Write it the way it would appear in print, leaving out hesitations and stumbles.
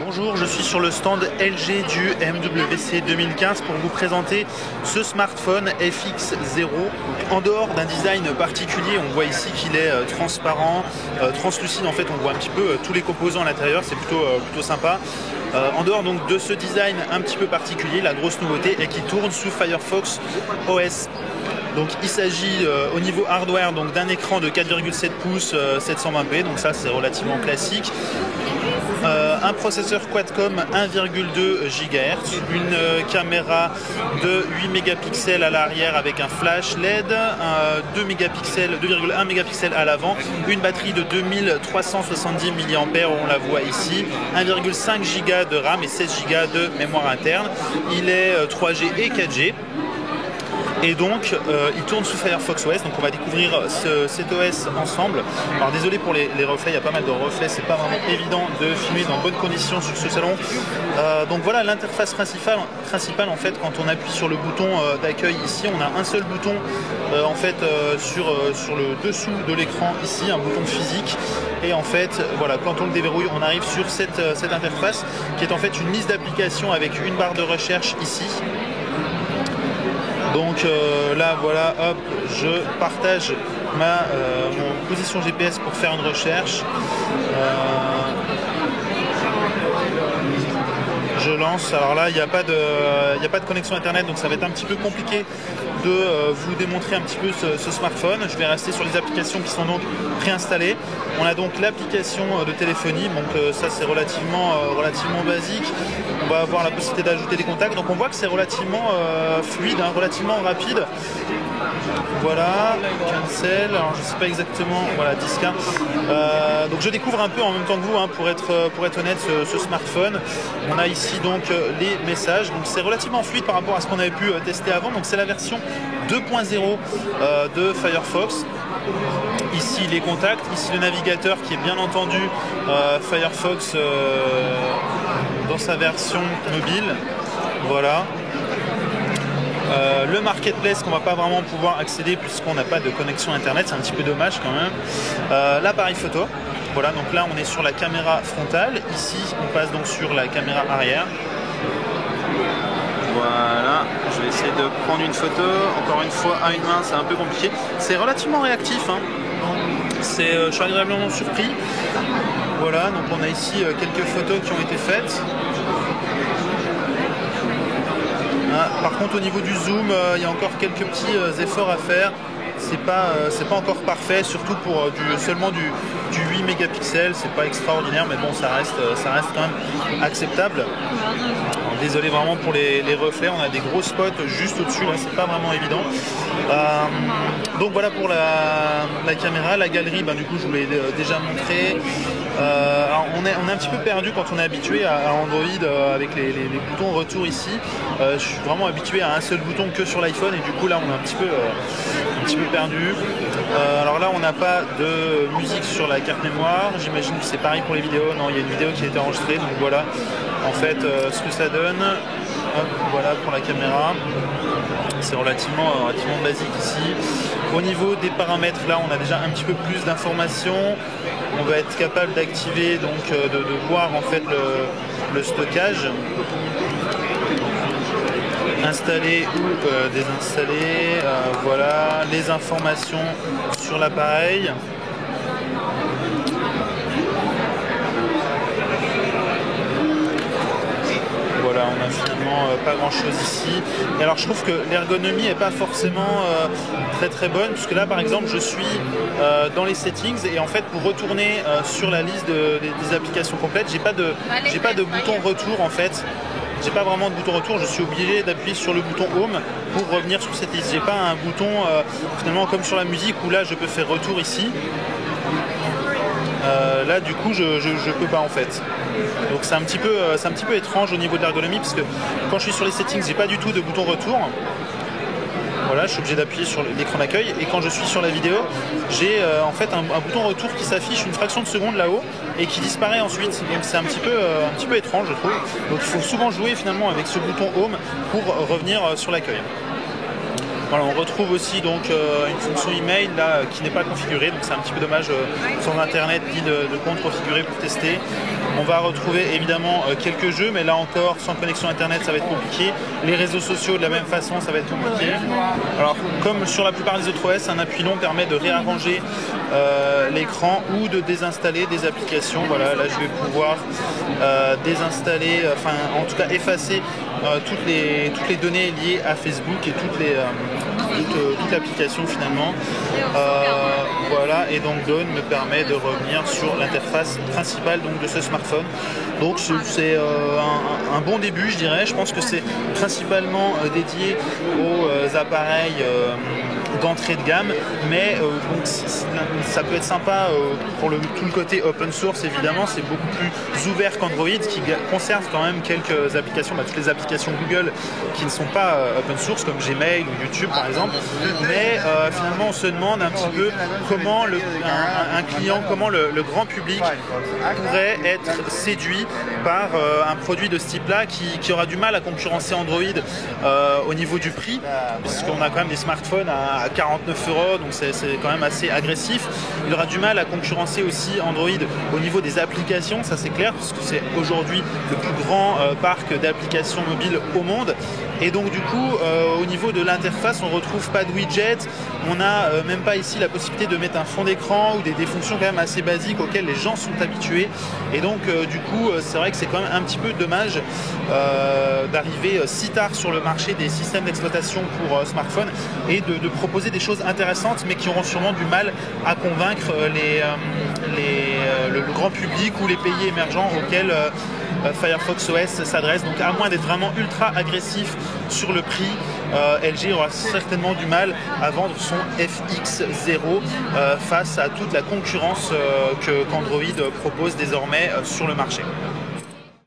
Bonjour, je suis sur le stand LG du MWC 2015 pour vous présenter ce smartphone FX0. En dehors d'un design particulier, on voit ici qu'il est transparent, translucide. En fait, on voit un petit peu tous les composants à l'intérieur, c'est plutôt sympa. En dehors donc de ce design un petit peu particulier, la grosse nouveauté est qu'il tourne sous Firefox OS. Donc il s'agit au niveau hardware d'un écran de 4,7 pouces 720p, donc ça c'est relativement classique. Un processeur Qualcomm 1,2 GHz, une caméra de 8 mégapixels à l'arrière avec un flash LED, 2,1 mégapixels à l'avant, une batterie de 2370 mAh, on la voit ici, 1,5 Go de RAM et 16 Go de mémoire interne. Il est 3G et 4G. Et donc il tourne sous Firefox OS, donc on va découvrir cet OS ensemble. Alors désolé pour les reflets, il y a pas mal de reflets, c'est pas vraiment évident de filmer dans de bonnes conditions sur ce salon. Donc voilà l'interface principale en fait, quand on appuie sur le bouton d'accueil ici, on a un seul bouton en fait sur le dessous de l'écran ici, un bouton physique. Et en fait voilà, quand on le déverrouille, on arrive sur cette interface qui est en fait une liste d'applications avec une barre de recherche ici. Donc là voilà, hop, je partage mon position GPS pour faire une recherche. Je lance, alors là il n'y a pas de connexion internet, donc ça va être un petit peu compliqué de vous démontrer un petit peu ce smartphone. Je vais rester sur les applications qui sont donc préinstallées. On a donc l'application de téléphonie, donc ça c'est relativement basique. On va avoir la possibilité d'ajouter des contacts, donc on voit que c'est relativement fluide, relativement rapide. Voilà, cancel, alors je sais pas exactement, voilà, disque. Donc je découvre un peu en même temps que vous, pour être honnête, ce smartphone. On a ici donc les messages, donc c'est relativement fluide par rapport à ce qu'on avait pu tester avant. Donc c'est la version 2.0 de Firefox. Ici les contacts, ici le navigateur qui est bien entendu Firefox dans sa version mobile. Voilà. Le marketplace qu'on va pas vraiment pouvoir accéder puisqu'on n'a pas de connexion internet, c'est un petit peu dommage quand même. L'appareil photo, voilà, donc là on est sur la caméra frontale, ici on passe donc sur la caméra arrière. Voilà, je vais essayer de prendre une photo, encore une fois à une main c'est un peu compliqué, c'est relativement réactif, je suis agréablement surpris. Voilà, donc on a ici quelques photos qui ont été faites. Par contre au niveau du zoom, il y a encore quelques petits efforts à faire. C'est pas encore parfait, surtout pour seulement du 8 mégapixels, c'est pas extraordinaire, mais bon ça reste quand même acceptable. Alors, désolé vraiment pour les reflets, on a des gros spots juste au-dessus, là c'est pas vraiment évident. Donc voilà pour la caméra, la galerie, du coup je vous l'ai déjà montré. Alors on est un petit peu perdu quand on est habitué à Android avec les boutons retour ici. Je suis vraiment habitué à un seul bouton que sur l'iPhone et du coup là on est un petit peu perdu. Alors là on n'a pas de musique sur la carte mémoire, j'imagine que c'est pareil pour les vidéos. Non, il y a une vidéo qui a été enregistrée, donc voilà en fait ce que ça donne. Hop, voilà pour la caméra, c'est relativement basique ici. Au niveau des paramètres, là on a déjà un petit peu plus d'informations. On va être capable d'activer, donc de voir en fait le stockage, installer ou désinstaller, voilà les informations sur l'appareil. Voilà, on a finalement pas grand chose ici. Et alors je trouve que l'ergonomie n'est pas forcément très bonne, puisque là par exemple je suis dans les settings et en fait pour retourner sur la liste des applications complètes, j'ai pas de bouton retour en fait. J'ai pas vraiment de bouton retour, je suis obligé d'appuyer sur le bouton Home pour revenir sur cette liste. J'ai pas un bouton finalement comme sur la musique où là je peux faire retour ici. Là du coup je peux pas en fait. Donc c'est un petit peu étrange au niveau de l'ergonomie, parce que quand je suis sur les settings j'ai pas du tout de bouton retour. Voilà, je suis obligé d'appuyer sur l'écran d'accueil, et quand je suis sur la vidéo j'ai en fait un bouton retour qui s'affiche une fraction de seconde là-haut et qui disparaît ensuite. Donc c'est un petit peu étrange je trouve. Donc il faut souvent jouer finalement avec ce bouton Home pour revenir sur l'accueil. Voilà, on retrouve aussi donc une fonction email là qui n'est pas configurée, donc c'est un petit peu dommage sans internet ni de compte configuré pour tester. On va retrouver évidemment quelques jeux, mais là encore, sans connexion internet, ça va être compliqué. Les réseaux sociaux, de la même façon, ça va être compliqué. Alors, comme sur la plupart des autres OS, un appui long permet de réarranger l'écran ou de désinstaller des applications. Voilà, là je vais pouvoir désinstaller, enfin en tout cas effacer toutes les données liées à Facebook et toute l'application finalement. Voilà, et donc Dawn me permet de revenir sur l'interface principale donc, de ce smartphone. Donc c'est un bon début, je dirais. Je pense que c'est principalement dédié aux appareils d'entrée de gamme, mais donc, ça peut être sympa pour tout le côté open source. Évidemment, c'est beaucoup plus ouvert qu'Android, qui conserve quand même quelques applications, toutes les applications Google qui ne sont pas open source, comme Gmail ou YouTube par exemple. Mais finalement, on se demande un petit peu comment un client, comment le grand public pourrait être séduit par un produit de ce type-là qui aura du mal à concurrencer Android au niveau du prix, puisqu'on a quand même des smartphones à 49 €, donc c'est quand même assez agressif. Il aura du mal à concurrencer aussi Android au niveau des applications, ça c'est clair, parce que c'est aujourd'hui le plus grand parc d'applications mobiles au monde. Et donc du coup, au niveau de l'interface, on ne retrouve pas de widget, on n'a même pas ici la possibilité de mettre un fond d'écran ou des fonctions quand même assez basiques auxquelles les gens sont habitués. Et donc du coup, c'est vrai que c'est quand même un petit peu dommage d'arriver si tard sur le marché des systèmes d'exploitation pour smartphones et de proposer des choses intéressantes mais qui auront sûrement du mal à convaincre le grand public ou les pays émergents auxquels Firefox OS s'adresse. Donc à moins d'être vraiment ultra agressif sur le prix, LG aura certainement du mal à vendre son FX0 face à toute la concurrence qu'Android propose désormais sur le marché.